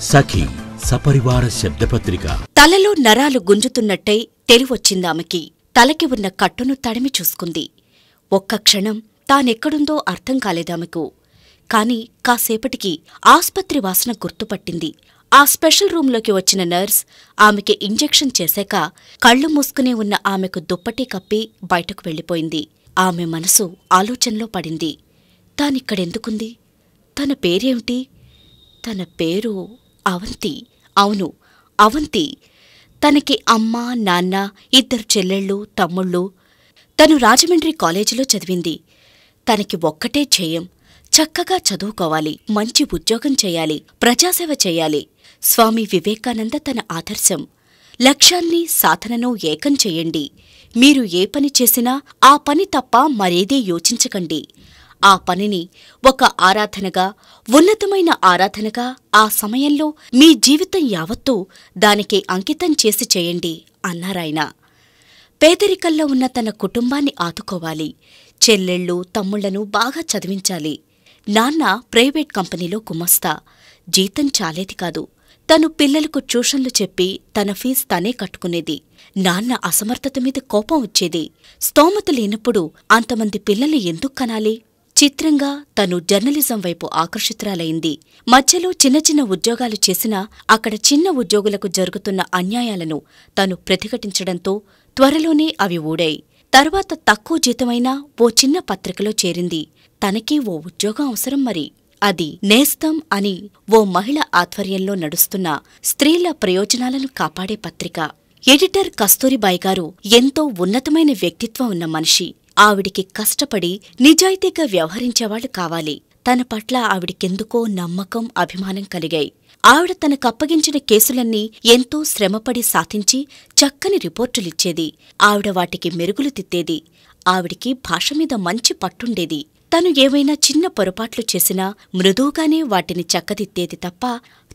సఖీ సపరివార శబ్దపత్రిక. తలలో నరాలు గుంజుతున్నట్టై తెలివొచ్చిందామెకి. తలకి ఉన్న కట్టును తడిమి చూసుకుంది. ఒక్క క్షణం తానెక్కడుందో అర్థం కాలేదామెకు. కాని కాసేపటికి ఆస్పత్రి వాసన గుర్తుపట్టింది. ఆ స్పెషల్ రూంలోకి వచ్చిన నర్స్ ఆమెకి ఇంజెక్షన్ చేశాక కళ్ళు మూసుకునే ఉన్న ఆమెకు దుప్పటి కప్పి బయటకు వెళ్ళిపోయింది. ఆమె మనసు ఆలోచనలో పడింది. తానిక్కడెందుకుంది? తన పేరేమిటి? తన పేరు అవంతి. అవును, అవంతి. తనకి అమ్మ, నాన్న, 2 చెల్లెళ్ళు, తమ్ముళ్ళు. తను రాజమండ్రి కాలేజీలో చదివింది. తనకి ఒక్కటే ధ్యేయం, చక్కగా చదువుకోవాలి, మంచి ఉద్యోగం చెయ్యాలి, ప్రజాసేవ చెయ్యాలి. స్వామి వివేకానంద తన ఆదర్శం. లక్ష్యాన్ని, సాధనను ఏకం చెయ్యండి. మీరు ఏ పని చేసినా ఆ పని తప్ప మరేదీ యోచించకండి. ఆ పనిని ఒక ఆరాధనగా, ఉన్నతమైన ఆరాధనగా ఆ సమయంలో మీ జీవితం యావత్తూ దానికి అంకితం చేసి చేయండి అన్నారాయన. పేదరికంలో ఉన్న తన కుటుంబాన్ని ఆదుకోవాలి. చెల్లెళ్ళు, తమ్ముళ్లను బాగా చదివించాలి. నాన్న ప్రైవేట్ కంపెనీలో గుమస్తా. జీతం చాలేది కాదు. తను పిల్లలకు ట్యూషన్లు చెప్పి తన ఫీజు తనే కట్టుకునేది. నాన్న అసమర్థత మీద కోపం వచ్చేది. స్తోమత లేనప్పుడు అంతమంది పిల్లల్ని ఎందుకు కనాలి? చిత్రంగా తను జర్నలిజం వైపు ఆకర్షితురాలైంది. మధ్యలో చిన్న చిన్న ఉద్యోగాలు చేసినా అక్కడ చిన్న ఉద్యోగులకు జరుగుతున్న అన్యాయాలను తను ప్రతిఘటించడంతో త్వరలోనే అవి ఊడాయి. తర్వాత తక్కువ జీతమైన ఓ చిన్న పత్రికలో చేరింది. తనకీ ఓ ఉద్యోగం అవసరం మరి. అది నేస్తం అని ఓ మహిళ ఆధ్వర్యంలో నడుస్తున్న స్త్రీల ప్రయోజనాలను కాపాడే పత్రిక. ఎడిటర్ కస్తూరిబాయిగారు ఎంతో ఉన్నతమైన వ్యక్తిత్వం ఉన్న మనిషి. ఆవిడికి కష్టపడి నిజాయితీగా వ్యవహరించేవాళ్లు కావాలి. తన పట్ల ఆవిడికెందుకో నమ్మకం, అభిమానం కలిగాయి. ఆవిడ తనకప్పగించిన కేసులన్నీ ఎంతో శ్రమపడి సాధించి చక్కని రిపోర్టులిచ్చేది. ఆవిడ వాటికి మెరుగులు దిద్దేది. ఆవిడికి భాషమీద మంచి పట్టుండేది. తను ఏవైనా చిన్న పొరపాట్లు చేసినా మృదువుగానే వాటిని చక్కదిద్దేది తప్ప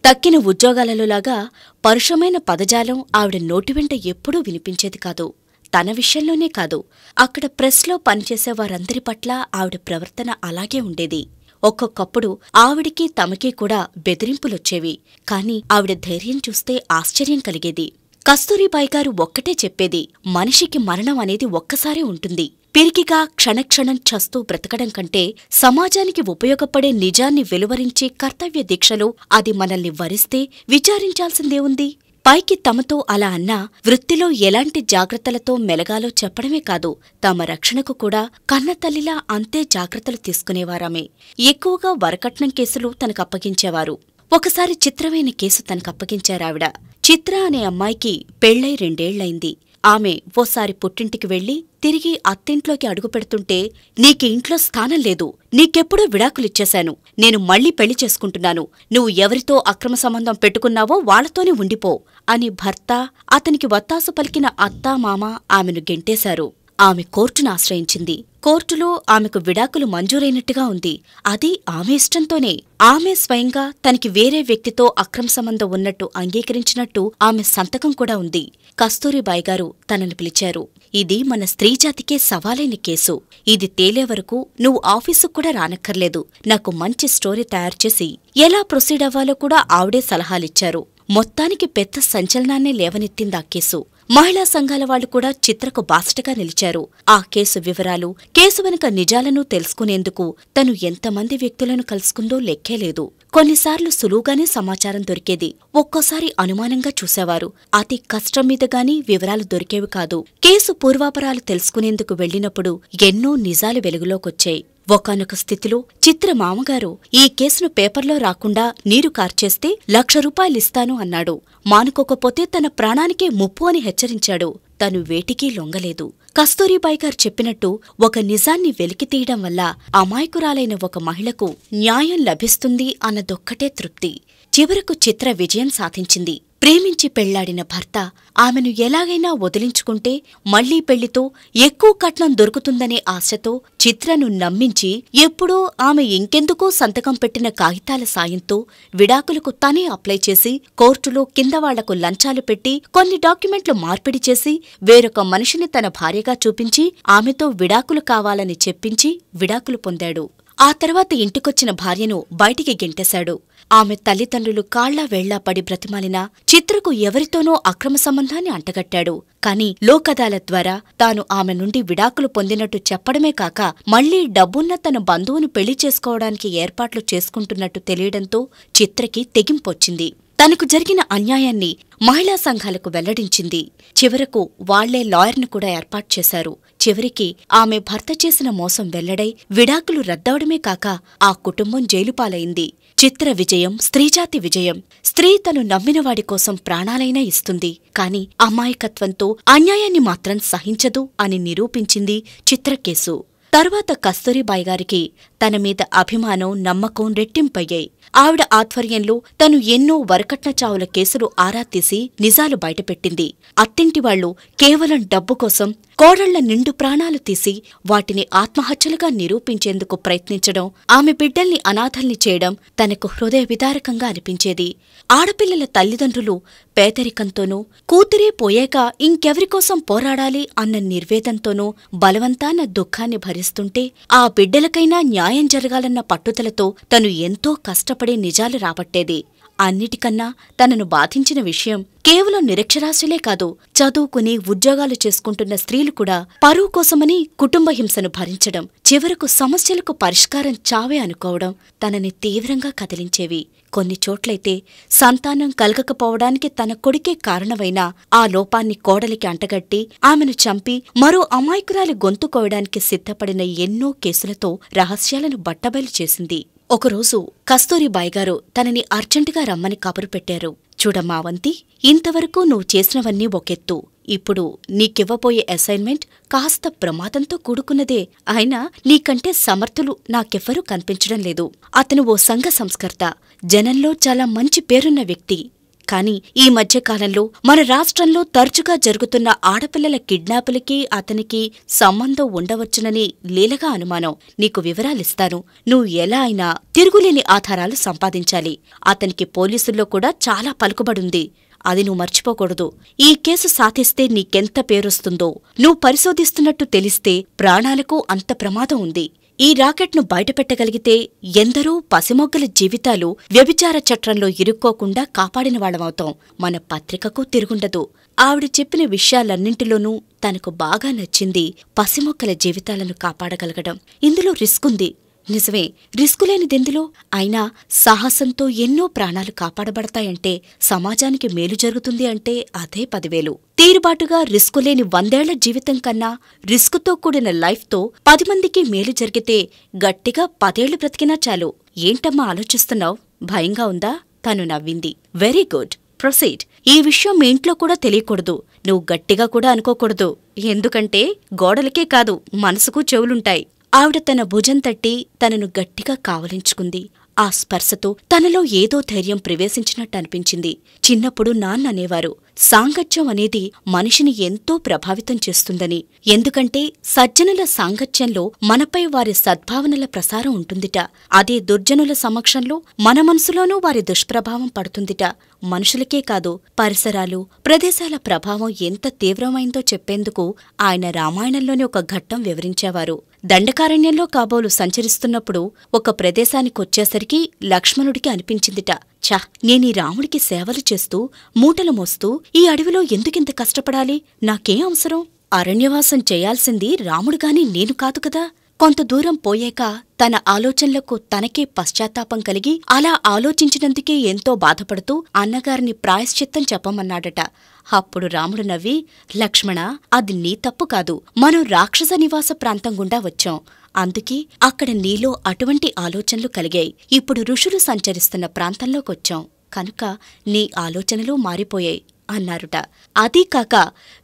తక్కిన ఉద్యోగాలలోలాగా పరుషమైన పదజాలం ఆవిడ నోటివెంట ఎప్పుడూ వినిపించేది కాదు. తన విషయంలోనే కాదు, అక్కడ ప్రెస్లో పనిచేసే వారందరి పట్ల ఆవిడ ప్రవర్తన అలాగే ఉండేది. ఒక్కొక్కప్పుడు ఆవిడికి తమకీ కూడా బెదిరింపులొచ్చేవి. కాని ఆవిడ ధైర్యం చూస్తే ఆశ్చర్యం కలిగేది. కస్తూరిబాయిగారు ఒక్కటే చెప్పేది, మనిషికి మరణం అనేది ఒక్కసారే ఉంటుంది. పిరికిగా క్షణక్షణం చస్తూ బ్రతకడం కంటే సమాజానికి ఉపయోగపడే నిజాన్ని వెలువరించే కర్తవ్య దీక్షలో అది మనల్ని వరిస్తే విచారించాల్సిందేముంది? పైకి తమతో అలా అన్నా వృత్తిలో ఎలాంటి జాగ్రత్తలతో మెలగాలో చెప్పడమే కాదు, తమ రక్షణకు కూడా కన్నతల్లిలా అంతే జాగ్రత్తలు తీసుకునేవారామే. ఎక్కువగా వరకట్నం కేసులు తనకప్పగించేవారు. ఒకసారి చిత్రమైన కేసు తనకప్పగించారావిడ. చిత్ర అనే అమ్మాయికి పెళ్లై 2 ఏళ్లైంది. ఆమె ఓసారి పుట్టింటికి వెళ్లి తిరిగి అత్తింట్లోకి అడుగుపెడుతుంటే, నీకి ఇంట్లో స్థానం లేదు, నీకెప్పుడో విడాకులిచ్చేశాను, నేను మళ్లీ పెళ్లి చేసుకుంటున్నాను, నువ్వు ఎవరితో అక్రమ సంబంధం పెట్టుకున్నావో వాళ్లతోనే ఉండిపో అని భర్త, అతనికి వత్తాసు పలికిన అత్తా, మామ ఆమెను గెంటేశారు. ఆమె కోర్టును ఆశ్రయించింది. కోర్టులో ఆమెకు విడాకులు మంజూరైనట్టుగా ఉంది. అది ఆమె ఇష్టంతోనే. ఆమె స్వయంగా తనకి వేరే వ్యక్తితో అక్రమ సంబంధం ఉన్నట్టు అంగీకరించినట్టు ఆమె సంతకం కూడా ఉంది. కస్తూరిబాయిగారు తనను పిలిచారు. ఇది మన స్త్రీజాతికే సవాలైన కేసు. ఇది తేలే వరకు నువ్వు ఆఫీసుకు కూడా రానక్కర్లేదు. నాకు మంచి స్టోరీ తయారుచేసి ఎలా ప్రొసీడ్ అవ్వాలో కూడా ఆవిడే సలహాలిచ్చారు. మొత్తానికి పెద్ద సంచలనాన్నే లేవనెత్తిందా కేసు. మహిళా సంఘాల వాళ్లు కూడా చిత్రకు బాసటగా నిలిచారు. ఆ కేసు వివరాలు, కేసు వెనుక నిజాలను తెలుసుకునేందుకు తను ఎంతమంది వ్యక్తులను కలుసుకుందో లెక్కేలేదు. కొన్నిసార్లు సులువుగానే సమాచారం దొరికేది, ఒక్కోసారి అనుమానంగా చూసేవారు. అతి కష్టం మీదగాని వివరాలు దొరికేవి కాదు. కేసు పూర్వాపరాలు తెలుసుకునేందుకు వెళ్లినప్పుడు ఎన్నో నిజాలు వెలుగులోకొచ్చాయి. ఒకానొక స్థితిలో చిత్ర మామగారు ఈ కేసును పేపర్లో రాకుండా నీరు కార్చేస్తే 1,00,000 రూపాయలిస్తాను అన్నాడు. మానుకోకపోతే తన ప్రాణానికే ముప్పు అని హెచ్చరించాడు. తను వేటికీ లొంగలేదు. కస్తూరిబాయిగారు చెప్పినట్టు ఒక నిజాన్ని వెలికితీయడం వల్ల అమాయకురాలైన ఒక మహిళకు న్యాయం లభిస్తుంది అన్నదొక్కటే తృప్తి. చివరకు చిత్ర విజయం సాధించింది. ప్రేమించి పెళ్లాడిన భర్త ఆమెను ఎలాగైనా వదిలించుకుంటే మళ్లీ పెళ్లితో ఎక్కువ కట్నం దొరుకుతుందనే ఆశతో చిత్రను నమ్మించి ఎప్పుడో ఆమె ఇంకెందుకో సంతకం పెట్టిన కాగితాల సాయంతో విడాకులకు తనే అప్లై చేసి కోర్టులో కిందవాళ్లకు లంచాలు పెట్టి కొన్ని డాక్యుమెంట్లు మార్పిడి చేసి వేరొక మనిషిని తన భార్యగా చూపించి ఆమెతో విడాకులు కావాలని చెప్పించి విడాకులు పొందాడు. ఆ తర్వాత ఇంటికొచ్చిన భార్యను బయటికి గెంటేశాడు. ఆమె తల్లిదండ్రులు కాళ్లా వేళ్లా పడి బ్రతిమాలినా చిత్రకు ఎవరితోనో అక్రమ సంబంధాన్ని అంటగట్టాడు. కాని లోకదాలత్ ద్వారా తాను ఆమె నుండి విడాకులు పొందినట్టు చెప్పడమే కాక మళ్లీ డబ్బున్న తన బంధువును పెళ్లి చేసుకోవడానికి ఏర్పాట్లు చేసుకుంటున్నట్టు తెలియడంతో చిత్రకి తెగింపొచ్చింది. తనకు జరిగిన అన్యాయాన్ని మహిళా సంఘాలకు వెల్లడించింది. చివరకు వాళ్లే లాయర్ను కూడా ఏర్పాటు చేశారు. చివరికి ఆమె భర్త చేసిన మోసం వెల్లడై విడాకులు రద్దవడమే కాక ఆ కుటుంబం జైలుపాలైంది. చిత్ర విజయం స్త్రీజాతి విజయం. స్త్రీ తను నమ్మినవాడి కోసం ప్రాణాలైనా ఇస్తుంది. కాని అమాయకత్వంతో అన్యాయాన్ని మాత్రం సహించదు అని నిరూపించింది చిత్ర కేసు. తరువాత కస్తూరిబాయి గారికి తన మీద అభిమానం, నమ్మకం రెట్టింపయ్యాయి. ఆవిడ ఆధ్వర్యంలో తను ఎన్నో వరకట్న చావుల కేసులు ఆరా తీసి నిజాలు బయటపెట్టింది. అత్తింటివాళ్లు కేవలం డబ్బు కోసం కోడళ్ల నిండు ప్రాణాలు తీసి వాటిని ఆత్మహత్యలుగా నిరూపించేందుకు ప్రయత్నించడం, ఆమె బిడ్డల్ని అనాథల్ని చేయడం తనకు హృదయ విదారకంగా అనిపించేది. ఆడపిల్లల తల్లిదండ్రులు పేదరికంతోనూ కూతురే పోయాక ఇంకెవరికోసం పోరాడాలి అన్న నిర్వేదంతోనూ బలవంతాన దుఃఖాన్ని భరిస్తుంటే ఆ బిడ్డలకైనా న్యాయం జరగాలన్న పట్టుదలతో తను ఎంతో కష్టపడి నిజాలు రాబట్టేది. అన్నిటికన్నా తనను బాధించిన విషయం కేవలం నిరక్షరాస్యులే కాదు, చదువుకుని ఉద్యోగాలు చేసుకుంటున్న స్త్రీలు కూడా పరువు కోసమని కుటుంబ హింసను భరించడం, చివరకు సమస్యలకు పరిష్కారం చావే అనుకోవడం తనని తీవ్రంగా కదిలించేవి. కొన్ని చోట్లయితే సంతానం కలగకపోవడానికి తన కొడుకే కారణమైనా ఆ లోపాన్ని కోడలికి అంటగట్టి ఆమెను చంపి మరో అమాయకురాలి గొంతు కోయడానికి సిద్ధపడిన ఎన్నో కేసులతో రహస్యాలను బట్టబయలు చేసింది. ఒకరోజు కస్తూరిబాయి గారు తనని అర్జెంటుగా రమ్మని కబురు పెట్టారు. చూడమ్మా అవంతి, ఇంతవరకు నువ్వు చేసినవన్నీ ఒకెత్తు. ఇప్పుడు నీకివ్వబోయే అసైన్మెంట్ కాస్త ప్రమాదంతో కూడుకున్నదే. అయినా నీకంటే సమర్థులు నాకెవ్వరూ కనిపించడం లేదు. అతను ఓ సంఘ సంస్కర్త, జనంలో చాలా మంచి పేరున్న వ్యక్తి. కాని ఈ మధ్యకాలంలో మన రాష్ట్రంలో తరచుగా జరుగుతున్న ఆడపిల్లల కిడ్నాపులకి అతనికి సంబంధం ఉండవచ్చునని లీలగా అనుమానం. నీకు వివరాలిస్తాను. నువ్వు ఎలా అయినా తిరుగులేని ఆధారాలు సంపాదించాలి. అతనికి పోలీసుల్లో కూడా చాలా పలుకుబడుంది. అది నువ్వు మర్చిపోకూడదు. ఈ కేసు సాధిస్తే నీకెంత పేరొస్తుందో. నువ్వు పరిశోధిస్తున్నట్టు తెలిస్తే ప్రాణాలకు అంత ప్రమాదం ఉంది. ఈ రాకెట్ను బయటపెట్టగలిగితే ఎందరో పసిమొగ్గల జీవితాలు వ్యభిచార చట్రంలో ఇరుక్కోకుండా కాపాడినవాళ్లమవుతాం. మన పత్రికకు తిరుగుండదు. ఆవిడ చెప్పిన విషయాలన్నింటిలోనూ తనకు బాగా నచ్చింది పసిమొక్కల జీవితాలను కాపాడగలగడం. ఇందులో రిస్కుంది, నిజమే. రిస్కులేనిదెందులో అయినా సాహసంతో ఎన్నో ప్రాణాలు కాపాడబడతాయంటే, సమాజానికి మేలు జరుగుతుంది అంటే అదే 10,000. తీరుబాటుగా రిస్కులేని 100 ఏళ్ల జీవితం కన్నా రిస్కుతో కూడిన లైఫ్తో 10 మందికి మేలు జరిగితే గట్టిగా 10 ఏళ్లు బ్రతికినా చాలు. ఏంటమ్మా ఆలోచిస్తున్నావ్? భయంగా ఉందా? తను నవ్వింది. Very good, proceed. ఈ విషయం మీ ఇంట్లో కూడా తెలియకూడదు. నువ్వు గట్టిగా కూడా అనుకోకూడదు. ఎందుకంటే గోడలకే కాదు, మనసుకు చెవులుంటాయి. ఆవిడ తన భుజం తట్టి తనను గట్టిగా కావలించుకుంది. ఆ స్పర్శతో తనలో ఏదో ధైర్యం ప్రవేశించినట్టు అనిపించింది. చిన్నప్పుడు నాన్న అనేవారు, సాంగత్యం అనేది మనిషిని ఎంతో ప్రభావితం చేస్తుందని. ఎందుకంటే సజ్జనుల సాంగత్యంలో మనపై వారి సద్భావనల ప్రసారం ఉంటుందిట. అదే దుర్జనుల సమక్షంలో మన మనసులోనూ వారి దుష్ప్రభావం పడుతుందిట. మనుషులకే కాదు, పరిసరాలు, ప్రదేశాల ప్రభావం ఎంత తీవ్రమైందో చెప్పేందుకు ఆయన రామాయణంలోని ఒక ఘట్టం వివరించేవారు. దండకారణ్యంలో కాబోలు సంచరిస్తున్నప్పుడు ఒక ప్రదేశానికొచ్చేసరికి లక్ష్మణుడికి అనిపించిందిట, ఛ, నేనీ రాముడికి సేవలు చేస్తూ మూటలు మోస్తూ ఈ అడవిలో ఎందుకింత కష్టపడాలి? నాకేం అవసరం? అరణ్యవాసం చేయాల్సింది రాముడుగాని నేను కాదు కదా. కొంత దూరం పోయాక తన ఆలోచనలకు తనకే పశ్చాత్తాపం కలిగి అలా ఆలోచించినందుకే ఎంతో బాధపడుతూ అన్నగారిని ప్రాయశ్చిత్తం చెప్పమన్నాడట. అప్పుడు రాముడు నవ్వి, లక్ష్మణ, అది నీ తప్పు కాదు. మనం రాక్షస నివాస ప్రాంతం గుండా వచ్చాం. అందుకే అక్కడ నీలో అటువంటి ఆలోచనలు కలిగాయి. ఇప్పుడు ఋషులు సంచరిస్తున్న ప్రాంతంలోకొచ్చాం కనుక నీ ఆలోచనలు మారిపోయాయి అన్నారుట. అదీకాక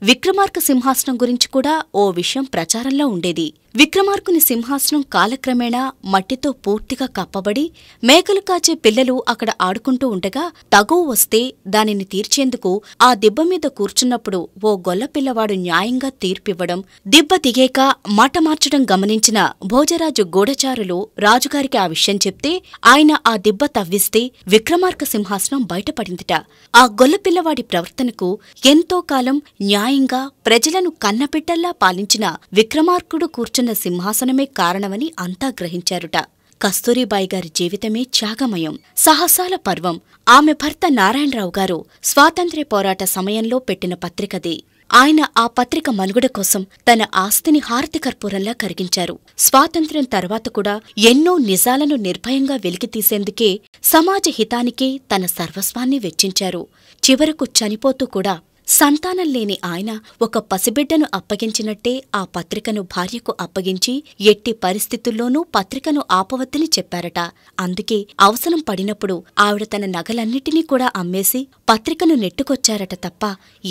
విక్రమార్క సింహాసనం గురించి కూడా ఓ విషయం ప్రచారంలో ఉండేది. విక్రమార్కుని సింహాసనం కాలక్రమేణా మట్టితో పూర్తిగా కప్పబడి మేకలు కాచే పిల్లలు అక్కడ ఆడుకుంటూ ఉండగా తగువ వస్తే దానిని తీర్చేందుకు ఆ దిబ్బమీద కూర్చున్నప్పుడు ఓ గొల్లపిల్లవాడు న్యాయంగా తీర్పివ్వడం, దిబ్బ దిగేక మాట మార్చడం గమనించిన భోజరాజు గూఢచారులు రాజుగారికి ఆ విషయం చెప్తే ఆయన ఆ దిబ్బ తవ్విస్తే విక్రమార్క సింహాసనం బయటపడిందిట. ఆ గొల్లపిల్లవాడి ప్రవర్తనకు ఎంతో కాలం న్యాయంగా ప్రజలను కన్నపిట్టల్లా పాలించిన విక్రమార్కుడు కూర్చున్న సింహాసనమే కారణమని అంతా గ్రహించారుట. కస్తూరిబాయి గారి జీవితమే త్యాగమయం, సాహసాల పర్వం. ఆమె భర్త నారాయణరావు గారు స్వాతంత్ర్య పోరాట సమయంలో పెట్టిన పత్రికది. ఆయన ఆ పత్రిక మనుగడ కోసం తన ఆస్తిని హారతి కర్పూరంలా కరిగించారు. స్వాతంత్ర్యం తర్వాత కూడా ఎన్నో నిజాలను నిర్భయంగా వెలికితీసేందుకే, సమాజ హితానికే తన సర్వస్వాన్ని వెచ్చించారు. చివరకు చనిపోతూ కూడా సంతానం లేని ఆయన ఒక పసిబిడ్డను అప్పగించినట్టే ఆ పత్రికను భార్యకు అప్పగించి ఎట్టి పరిస్థితుల్లోనూ పత్రికను ఆపవద్దని చెప్పారట. అందుకే అవసరం పడినప్పుడు ఆవిడ తన నగలన్నిటినీ కూడా అమ్మేసి పత్రికను నెట్టుకొచ్చారట తప్ప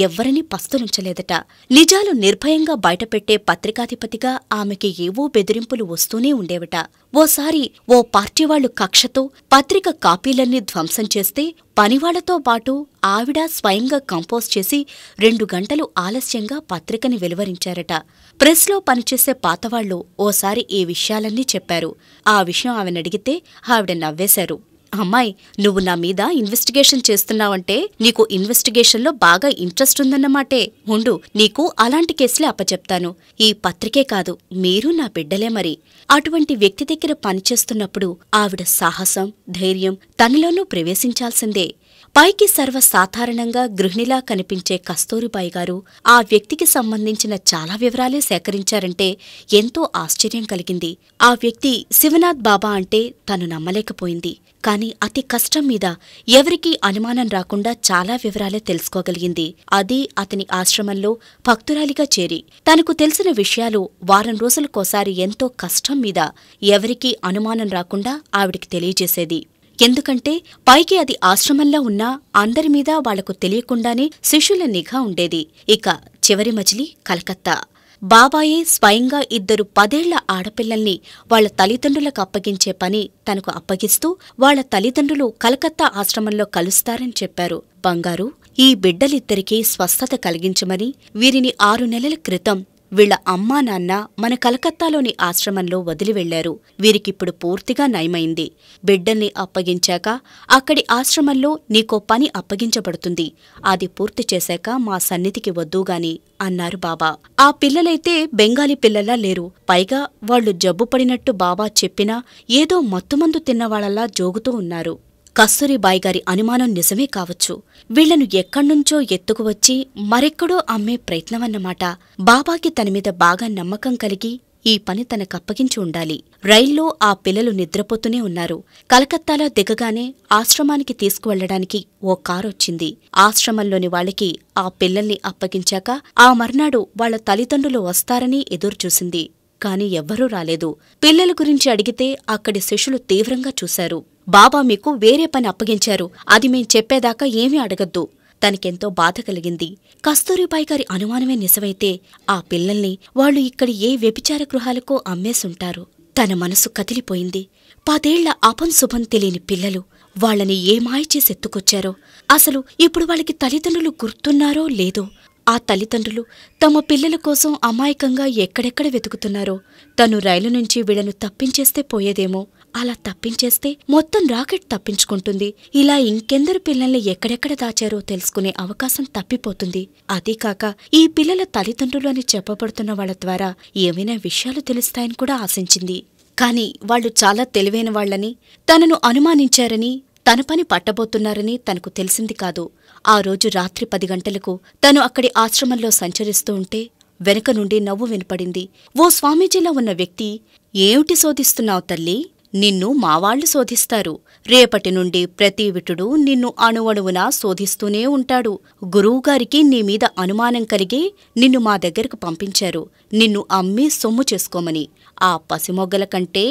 ఎవ్వరినీ పస్తులుంచలేదట. నిజాలు నిర్భయంగా బయటపెట్టే పత్రికాధిపతిగా ఆమెకి ఏవో బెదిరింపులు వస్తూనే ఉండేవట. ఓసారి ఓ పార్టీవాళ్లు కక్షతో పత్రిక కాపీలన్నీ ధ్వంసం చేస్తే పనివాళ్లతో పాటు ఆవిడ స్వయంగా కంపోజ్ చేసి 2 గంటలు ఆలస్యంగా పత్రికని వెలువరించారట. ప్రెస్లో పనిచేసే పాతవాళ్లు ఓసారి ఈ విషయాలన్నీ చెప్పారు. ఆ విషయం ఆవినడిగితే ఆవిడ నవ్వేశారు. అమ్మాయి, నువ్వు నా మీద ఇన్వెస్టిగేషన్ చేస్తున్నావంటే నీకు ఇన్వెస్టిగేషన్లో బాగా ఇంట్రెస్ట్ ఉందన్నమాటే. ఉండు, నీకు అలాంటి కేసులే అప్పచెప్తాను. ఈ పత్రికే కాదు, మీరు నా బిడ్డలే మరి. అటువంటి వ్యక్తి దగ్గర పనిచేస్తున్నప్పుడు ఆవిడ సాహసం, ధైర్యం తనలోనూ ప్రవేశించాల్సిందే. పైకి సర్వసాధారణంగా గృహిణిలా కనిపించే కస్తూరిబాయి గారు ఆ వ్యక్తికి సంబంధించిన చాలా వివరాలే సేకరించారంటే ఎంతో ఆశ్చర్యం కలిగింది. ఆ వ్యక్తి శివనాథ్ బాబా అంటే తను నమ్మలేకపోయింది. కాని అతి కష్టం మీద ఎవరికీ అనుమానం రాకుండా చాలా వివరాలే తెలుసుకోగలిగింది. అది అతని ఆశ్రమంలో భక్తురాలిగా చేరి తనకు తెలిసిన విషయాలు వారం రోజులకోసారి ఎంతో కష్టం మీద ఎవరికీ అనుమానం రాకుండా ఆవిడికి తెలియజేసేది. ఎందుకంటే పైకి అది ఆశ్రమంలో ఉన్నా అందరిమీద వాళ్లకు తెలియకుండానే శిష్యుల నిఘా ఉండేది. ఇక చివరి మజిలీ కలకత్తా. బాబాయే స్వయంగా 2 10 ఏళ్ల ఆడపిల్లల్ని వాళ్ల తల్లిదండ్రులకు అప్పగించే పని తనకు అప్పగిస్తూ వాళ్ల తల్లిదండ్రులు కలకత్తా ఆశ్రమంలో కలుస్తారని చెప్పారు. బంగారు, ఈ బిడ్డలిద్దరికీ స్వస్థత కలిగించమని వీరిని 6 నెలల క్రితం వీళ్ల అమ్మా నాన్న మన కలకత్తాలోని ఆశ్రమంలో వదిలి వెళ్లారు. వీరికిప్పుడు పూర్తిగా నయమైంది. బిడ్డల్ని అప్పగించాక అక్కడి ఆశ్రమంలో నీకో పని అప్పగించబడుతుంది. అది పూర్తి చేశాక మా సన్నిధికి వద్దూగాని అన్నారు బాబా. ఆ పిల్లలైతే బెంగాలీ పిల్లలా లేరు. పైగా వాళ్లు జబ్బుపడినట్టు బాబా చెప్పినా ఏదో మత్తుమందు తిన్నవాళ్లలా జోగుతూ ఉన్నారు. కస్తూరిబాయి గారి అనుమానం నిజమే కావచ్చు. వీళ్లను ఎక్కడ్నుంచో ఎత్తుకువచ్చి మరెక్కడో అమ్మే ప్రయత్నమన్నమాట. బాబాకి తనమీద బాగా నమ్మకం కలిగి ఈ పని తనకప్పగించి ఉండాలి. రైల్లో ఆ పిల్లలు నిద్రపోతూనే ఉన్నారు. కలకత్తాలో దిగగానే ఆశ్రమానికి తీసుకువెళ్లడానికి ఓ కారొచ్చింది. ఆశ్రమంలోని వాళ్లకి ఆ పిల్లల్ని అప్పగించాక ఆ మర్నాడు వాళ్ల తల్లిదండ్రులు వస్తారని ఎదురుచూసింది. కాని ఎవ్వరూ రాలేదు. పిల్లల గురించి అడిగితే అక్కడి శిష్యులు తీవ్రంగా చూశారు. బాబా మీకు వేరే పని అప్పగించారు, అది మేం చెప్పేదాకా ఏమీ అడగద్దు. తనకెంతో బాధ కలిగింది. కస్తూరిబాయి గారి అనుమానమే నిజమైతే ఆ పిల్లల్ని వాళ్లు ఇక్కడి ఏ వ్యభిచార గృహాలకో అమ్మేసుంటారు. తన మనసు కదిలిపోయింది. 10 ఏళ్ల అపంశుభం తెలియని పిల్లలు వాళ్లని ఏ మాయ చేసి ఎత్తుకొచ్చారో, అసలు ఇప్పుడు వాళ్ళకి తల్లిదండ్రులు గుర్తున్నారో లేదో, ఆ తల్లిదండ్రులు తమ పిల్లల కోసం అమాయకంగా ఎక్కడెక్కడ వెతుకుతున్నారో. తను రైలు నుంచి వీళ్లను తప్పించేస్తే పోయేదేమో. అలా తప్పించేస్తే మొత్తం రాకెట్ తప్పించుకుంటుంది. ఇలా ఇంకెందరు పిల్లల్ని ఎక్కడెక్కడ దాచారో తెలుసుకునే అవకాశం తప్పిపోతుంది. అదీకాక ఈ పిల్లల తల్లిదండ్రులు అని చెప్పబడుతున్న వాళ్ల ద్వారా ఏమైనా విషయాలు తెలుస్తాయని కూడా ఆశించింది. కాని వాళ్లు చాలా తెలివైన వాళ్లని, తనను అనుమానించారని, తన పని పట్టబోతున్నారని తనకు తెలిసింది కాదు. ఆ రోజు రాత్రి 10 గంటలకు తను అక్కడి ఆశ్రమంలో సంచరిస్తూ ఉంటే వెనక నుండి నవ్వు వినపడింది. ఓ స్వామీజీలా ఉన్న వ్యక్తి, ఏమిటి శోధిస్తున్నావు తల్లీ? నిన్ను మావాళ్లు శోధిస్తారు. రేపటి నుండి ప్రతి విటుడు నిన్ను అణువణువునా శోధిస్తూనే ఉంటాడు. గురువుగారికి నీమీద అనుమానం కలిగి నిన్ను మా దగ్గరకు పంపించారు, నిన్ను అమ్మి సొమ్ము చేసుకోమని. ఆ పసిమొగ్గల కంటే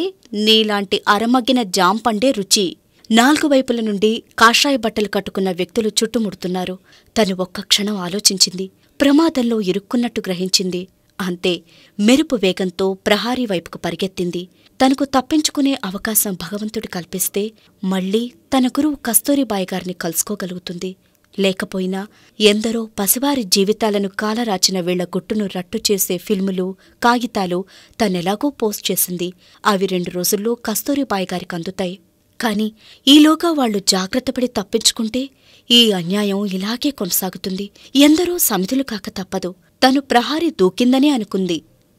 నీలాంటి అరమగ్గిన జాంపండే రుచి. 4 వైపుల నుండి కాషాయ బట్టలు కట్టుకున్న వ్యక్తులు చుట్టుముడుతున్నారు. తను ఒక్క క్షణం ఆలోచించింది. ప్రమాదంలో ఇరుక్కున్నట్టు గ్రహించింది. అంతే, మెరుపు వేగంతో ప్రహారీ వైపుకు పరిగెత్తింది. తనకు తప్పించుకునే అవకాశం భగవంతుడు కల్పిస్తే మళ్లీ తన గురువు కస్తూరిబాయి గారిని కలుసుకోగలుగుతుంది. లేకపోయినా ఎందరో పసివారి జీవితాలను కాలరాచిన వీళ్ల గుట్టును రట్టు చేసే ఫిల్ములు, కాగితాలు తనెలాగో పోస్ట్ చేసింది. అవి 2 రోజుల్లో కస్తూరిబాయి గారికి అందుతాయి. కాని ఈలోగా వాళ్లు జాగ్రత్తపడి తప్పించుకుంటే ఈ అన్యాయం ఇలాగే కొనసాగుతుంది. ఎందరో సమితులు కాక తప్పదు. తను ప్రహారీ దూకిందనే అనుకుంది.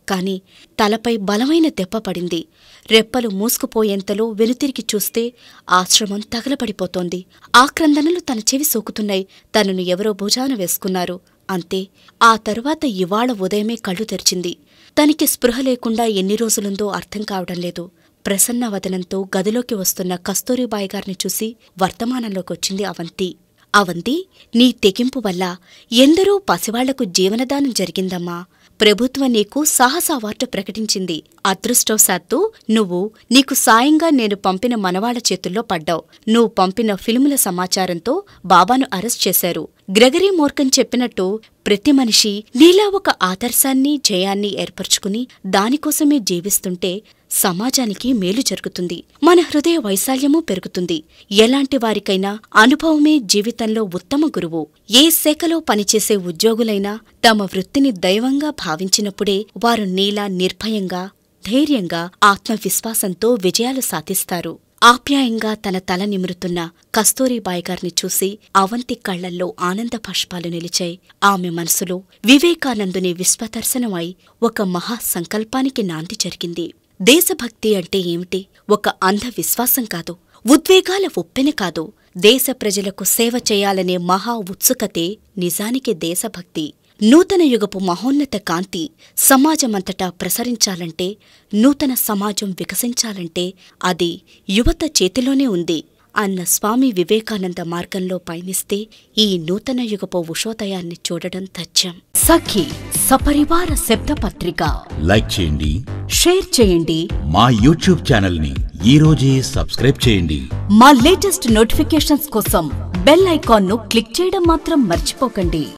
కాని తలపై బలమైన దెబ్బ పడింది. రెప్పలు మూసుకుపోయేంతలో వెనుతిరిగి చూస్తే ఆశ్రమం తగలబడిపోతోంది. ఆక్రందనలు తన చెవి సోకుతున్నాయి. తనను ఎవరో భుజాన వేసుకున్నారు. అంతే. ఆ తరువాత ఇవాళ ఉదయమే కళ్ళు తెరిచింది. తనకి స్పృహ లేకుండా ఎన్ని రోజులుందో అర్థం కావడం లేదు. ప్రసన్నవదనంతో గదిలోకి వస్తున్న కస్తూరిబాయిగారిని చూసి వర్తమానంలోకొచ్చింది అవంతి. అవంతి, నీ తెగింపు వల్ల ఎందరో పసివాళ్లకు జీవనదానం జరిగిందమ్మా. ప్రభుత్వం నీకు సాహస అవార్డు ప్రకటించింది. అదృష్టవశాత్తు నువ్వు నీకు సాయంగా నేను పంపిన మనవాళ్ల చేతుల్లో పడ్డావు. నువ్వు పంపిన ఫిల్ముల సమాచారంతో బాబాను అరెస్ట్ చేశారు. గ్రెగరీ మోర్కన్ చెప్పినట్టు ప్రతి మనిషి నీలా ఒక ఆదర్శాన్ని, జయాన్ని ఏర్పరచుకుని దానికోసమే జీవిస్తుంటే సమాజానికి మేలు జరుగుతుంది. మన హృదయ వైశాల్యమూ పెరుగుతుంది. ఎలాంటి వారికైనా అనుభవమే జీవితంలో ఉత్తమ గురువు. ఏ శాఖలో పనిచేసే ఉద్యోగులైనా తమ వృత్తిని దైవంగా భావించినప్పుడే వారు నీలా నిర్భయంగా, ధైర్యంగా, ఆత్మవిశ్వాసంతో విజయాలు సాధిస్తారు. ఆప్యాయంగా తన తల నిమురుతున్న కస్తూరిబాయిగారిని చూసి అవంతి కళ్లల్లో ఆనంద బాష్పాలు నిలిచాయి. ఆమె మనసులో వివేకానందుని విశ్వదర్శనమై ఒక మహాసంకల్పానికి నాంది జరిగింది. దేశభక్తి అంటే ఏమిటి? ఒక అంధ విశ్వాసం కాదు, ఉద్వేగాల ఉప్పెన కాదు. దేశ ప్రజలకు సేవ చేయాలనే మహా ఉత్సుకతే నిజానికి దేశభక్తి. నూతన యుగపు మహోన్నత కాంతి సమాజమంతటా ప్రసరించాలంటే, నూతన సమాజం వికసించాలంటే అది యువత చేతిలోనే ఉంది అన్న స్వామి వివేకానంద మార్గంలో పయనిస్తే ఈ నూతన యుగపు ఉషోదయాన్ని చూడడం తథ్యం. సఖి సపరివార శబ్దపత్రిక లైక్ చేయండి, షేర్ చేయండి. మా యూట్యూబ్ ఛానల్ ని ఈ రోజే సబ్స్క్రైబ్ చేయండి. మా లేటెస్ట్ నోటిఫికేషన్స్ కోసం బెల్ ఐకాన్ ను క్లిక్ చేయడం మాత్రం మర్చిపోకండి.